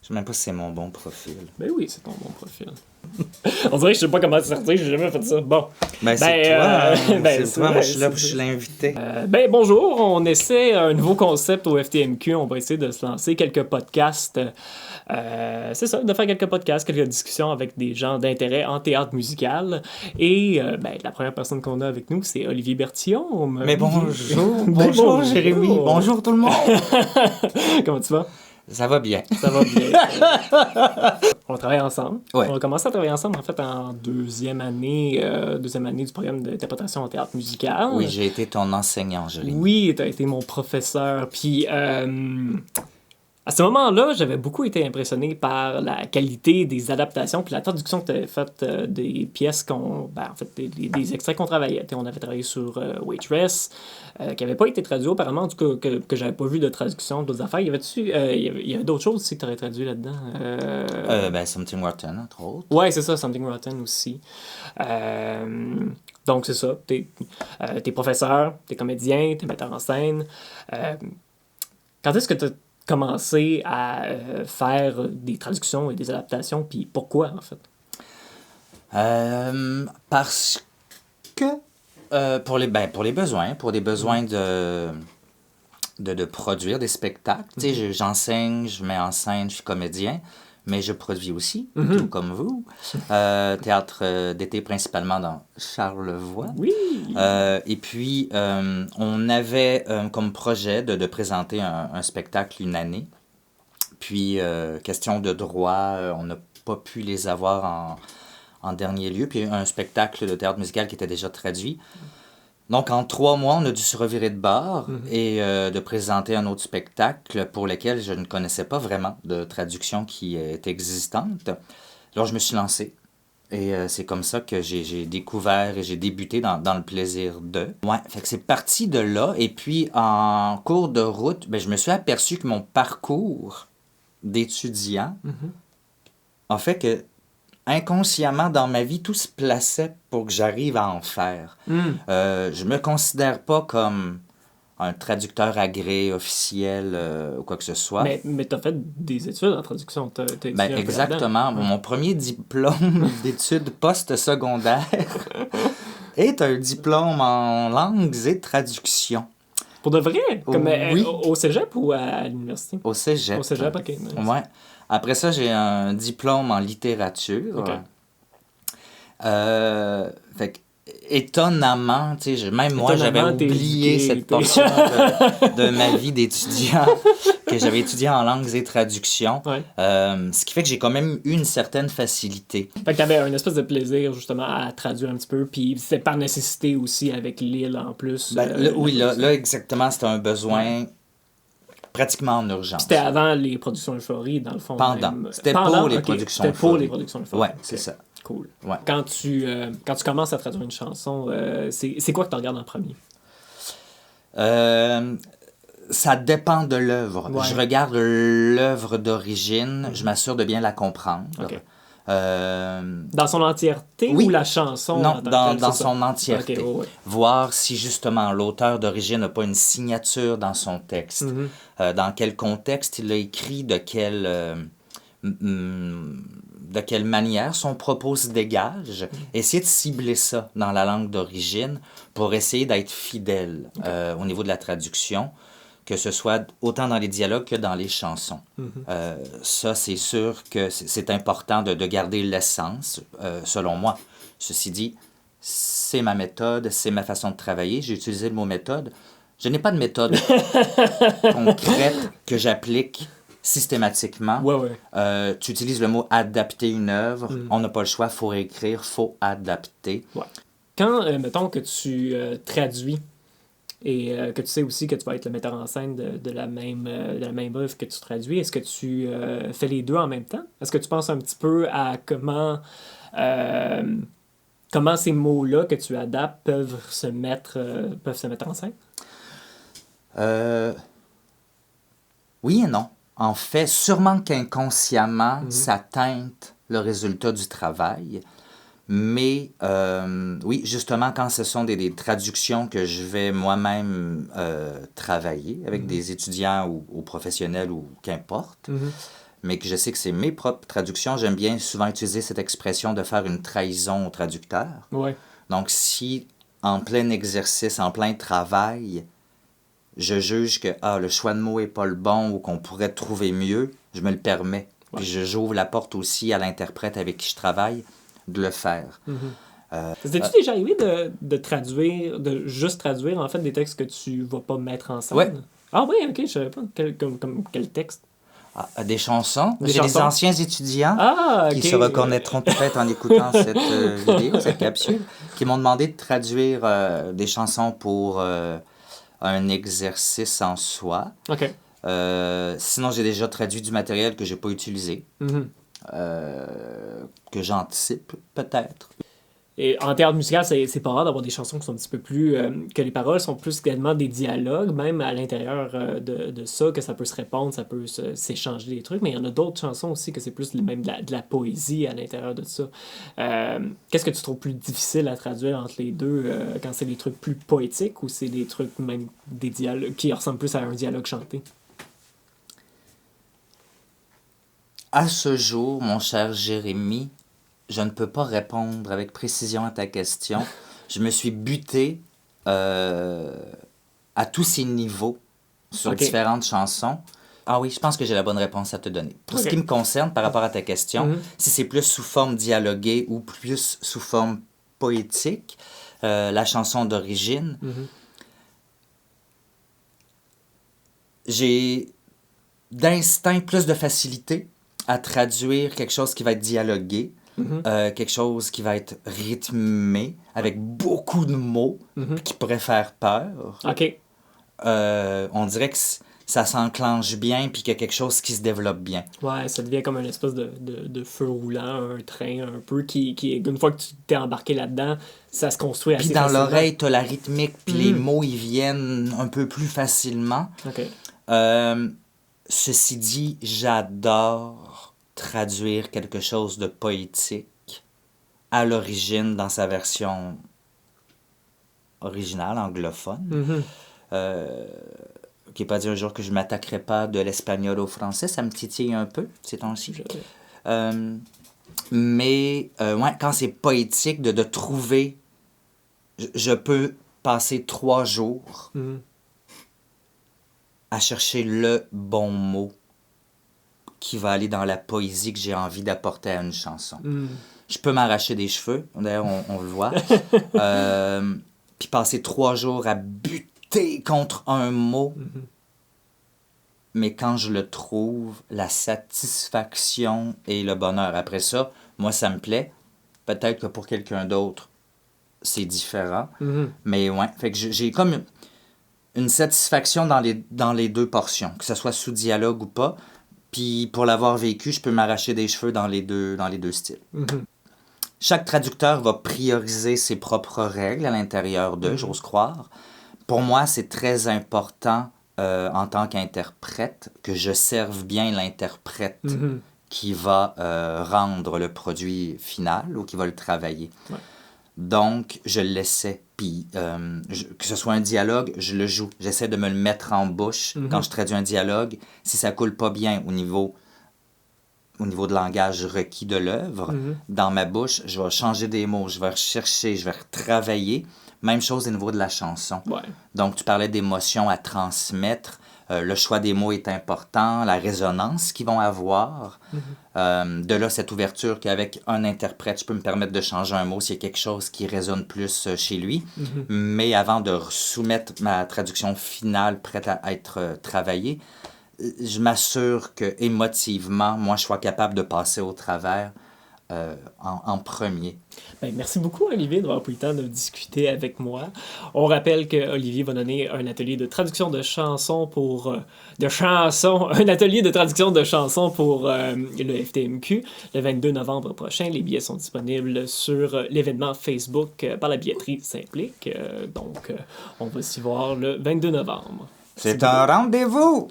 sais même pas si c'est mon bon profil. Ben oui, c'est ton bon profil. On dirait que je sais pas comment te sortir, j'ai jamais fait ça. Bon. Ben, c'est toi, c'est toi. Moi, vrai, je suis là, je suis l'invité. Bonjour, on essaie un nouveau concept au FTMQ. On va essayer de se lancer quelques podcasts. C'est ça, de faire quelques podcasts, quelques discussions avec des gens d'intérêt en théâtre musical. Et la première personne qu'on a avec nous, c'est Olivier Bertillon. Mais bonjour, bonjour Jérémy, bonjour tout le monde. Comment tu vas? Ça va bien. Ça va bien. On travaille ensemble. Ouais. On a commencé à travailler ensemble, en fait, en deuxième année du programme d'interprétation en théâtre musical. Oui, j'ai été ton enseignant, Jérémy. Oui, tu as été mon professeur. Puis, à ce moment-là, j'avais beaucoup été impressionné par la qualité des adaptations puis la traduction que tu avais faite des pièces des extraits qu'on travaillait. On avait travaillé sur Waitress, qui n'avait pas été traduit auparavant, en tout cas que j'avais pas vu de traduction d'autres affaires. Il y avait d'autres choses aussi que tu aurais traduit là-dedans. Something Rotten, entre autres. Ouais, c'est ça, Something Rotten aussi. Donc, c'est ça. T'es professeur, t'es comédien, t'es metteur en scène. Quand est-ce que tu as commencé à faire des traductions et des adaptations, puis pourquoi, en fait? Parce que pour les besoins, pour des besoins de produire des spectacles. Tu sais, j'enseigne, je mets en scène, je suis comédien, mais je produis aussi, tout comme vous. Théâtre d'été principalement dans Charlevoix. Oui! Et puis, on avait comme projet de présenter un spectacle une année. Puis, question de droit, on n'a pas pu les avoir en dernier lieu. Puis, un spectacle de théâtre musical qui était déjà traduit. Donc, en 3 mois, on a dû se revirer de bord et de présenter un autre spectacle pour lequel je ne connaissais pas vraiment de traduction qui est existante. Alors, je me suis lancé. Et c'est comme ça que j'ai découvert et j'ai débuté dans le plaisir de. Ouais, fait que c'est parti de là. Et puis, en cours de route, je me suis aperçu que mon parcours d'étudiant a fait que, inconsciemment, dans ma vie, tout se plaçait pour que j'arrive à en faire. Je me considère pas comme un traducteur agréé officiel ou quoi que ce soit. Mais tu as fait des études en traduction. T'as étudié un peu exactement. là-dedans. Mon premier diplôme d'études post-secondaires est un diplôme en langues et traduction. Pour de vrai? Comme oui. Au cégep ou à l'université? Au cégep. Au cégep, OK. Nice. Ouais. Après ça, j'ai un diplôme en littérature. OK. Fait que, étonnamment, tu sais, même moi, j'avais oublié éduqué, cette portion de ma vie d'étudiant que j'avais étudié en langues et traduction. Ouais. Ce qui fait que j'ai quand même eu une certaine facilité. Fait que t'avais un espèce de plaisir, justement, à traduire un petit peu, puis c'est par nécessité aussi avec l'île en plus. Là, exactement, c'était un besoin pratiquement en urgence. C'était avant les productions Euphorie, dans le fond. Pendant. C'était pour les productions C'était pour Euphorie. les productions Euphorie. Ouais, c'est ça. Cool. Ouais. Quand tu commences à traduire une chanson, c'est quoi que tu regardes en premier? Ça dépend de l'œuvre. Ouais. Je regarde l'œuvre d'origine, je m'assure de bien la comprendre. Okay. Dans son entièreté ou la chanson? Non, dans son entièreté. Okay, ouais. Voir si justement l'auteur d'origine n'a pas une signature dans son texte. Dans quel contexte il l'a écrit, de quelle manière son propos se dégage. Essayer de cibler ça dans la langue d'origine pour essayer d'être fidèle au niveau de la traduction, que ce soit autant dans les dialogues que dans les chansons. Ça, c'est sûr que c'est important de garder l'essence, selon moi. Ceci dit, c'est ma méthode, c'est ma façon de travailler. J'ai utilisé le mot méthode. Je n'ai pas de méthode concrète que j'applique systématiquement. Ouais. Tu utilises le mot « adapter une œuvre ». On n'a pas le choix, il faut réécrire, il faut adapter. Ouais. Quand, mettons, que tu traduis et que tu sais aussi que tu vas être le metteur en scène de la même œuvre que tu traduis, est-ce que tu fais les deux en même temps? Est-ce que tu penses un petit peu à comment ces mots-là que tu adaptes peuvent se mettre en scène? Oui et non. En fait, sûrement qu'inconsciemment, ça teinte le résultat du travail. Mais oui, justement, quand ce sont des traductions que je vais moi-même travailler avec des étudiants ou professionnels ou qu'importe, mais que je sais que c'est mes propres traductions, j'aime bien souvent utiliser cette expression de faire une trahison au traducteur. Ouais. Donc, si en plein exercice, en plein travail, je juge que le choix de mots n'est pas le bon ou qu'on pourrait trouver mieux, je me le permets. Ouais. Puis j'ouvre la porte aussi à l'interprète avec qui je travaille de le faire. T'es-tu déjà arrivé de traduire, de juste traduire en fait des textes que tu vas pas mettre en scène? Ouais. Ah oui, ok, je savais pas. Comme quel texte? Des chansons. Des J'ai des chansons? anciens étudiants Ah, ok. qui se reconnaîtront peut-être en écoutant cette vidéo, cette capsule, qui m'ont demandé de traduire des chansons pour un exercice en soi. Ok. Sinon, j'ai déjà traduit du matériel que j'ai pas utilisé, Mhm. que j'anticipe peut-être. Et en théâtre musical, c'est pas rare d'avoir des chansons qui sont un petit peu plus... que les paroles sont plus également des dialogues, même à l'intérieur de ça, que ça peut se répondre, ça peut s'échanger des trucs, mais il y en a d'autres chansons aussi que c'est plus même de la poésie à l'intérieur de ça. Qu'est-ce que tu trouves plus difficile à traduire entre les deux, quand c'est des trucs plus poétiques ou c'est des trucs même des dialogues qui ressemblent plus à un dialogue chanté? À ce jour, mon cher Jérémy, je ne peux pas répondre avec précision à ta question. Je me suis buté à tous ces niveaux sur Ok. différentes chansons. Ah oui, je pense que j'ai la bonne réponse à te donner. Pour ce Ok. qui me concerne, par rapport à ta question, Mhm. si c'est plus sous forme dialoguée ou plus sous forme poétique, la chanson d'origine, Mhm. j'ai d'instinct plus de facilité à traduire quelque chose qui va être dialogué, Mhm. quelque chose qui va être rythmé, avec beaucoup de mots Mhm. qui pourraient faire peur. Ok. On dirait que ça s'enclenche bien puis qu'il y a quelque chose qui se développe bien. Ouais, ça devient comme une espèce de feu roulant, un train un peu qui une fois que tu t'es embarqué là-dedans, ça se construit Puis assez dans facilement. l'oreille, t'as la rythmique, puis les Mhm. mots, ils viennent un peu plus facilement. Ok. Ceci dit, j'adore traduire quelque chose de poétique à l'origine dans sa version originale, anglophone. Mhm. Qui n'est pas dire un jour que je ne m'attaquerai pas de l'espagnol au français, ça me titille un peu ces temps-ci. Mais ouais, quand c'est poétique, de trouver, je peux passer 3 jours Mhm. à chercher le bon mot qui va aller dans la poésie que j'ai envie d'apporter à une chanson. Mhm. Je peux m'arracher des cheveux, d'ailleurs on le voit, puis passer 3 jours à buter contre un mot. Mhm. Mais quand je le trouve, la satisfaction et le bonheur. Après ça, moi, ça me plaît. Peut-être que pour quelqu'un d'autre, c'est différent. Mhm. Mais ouais, fait que j'ai comme une satisfaction dans les deux portions, que ce soit sous dialogue ou pas. Puis pour l'avoir vécu, je peux m'arracher des cheveux dans les deux styles. Mhm. Chaque traducteur va prioriser ses propres règles à l'intérieur d'eux, j'ose croire. Pour moi, c'est très important en tant qu'interprète que je serve bien l'interprète Mhm. qui va rendre le produit final ou qui va le travailler. Ouais. Donc, je le laissais. Puis, que ce soit un dialogue, je le joue. J'essaie de me le mettre en bouche quand je traduis un dialogue. Si ça coule pas bien au niveau de langage requis de l'œuvre, dans ma bouche, je vais changer des mots, je vais rechercher, je vais retravailler. Même chose au niveau de la chanson. Ouais. Donc, tu parlais d'émotions à transmettre. Le choix des mots est important, la résonance qu'ils vont avoir. De là, cette ouverture qu'avec un interprète, je peux me permettre de changer un mot s'il y a quelque chose qui résonne plus chez lui. Mais avant de soumettre ma traduction finale prête à être travaillée, je m'assure que émotivement, moi, je sois capable de passer au travers en premier. Ben, merci beaucoup, Olivier, d'avoir pris le temps de discuter avec moi. On rappelle que Olivier va donner un atelier de traduction de chansons pour... un atelier de traduction de chansons pour le FTMQ le 22 novembre prochain. Les billets sont disponibles sur l'événement Facebook par la billetterie Simplique. Donc, on va s'y voir le 22 novembre. C'est un rendez-vous!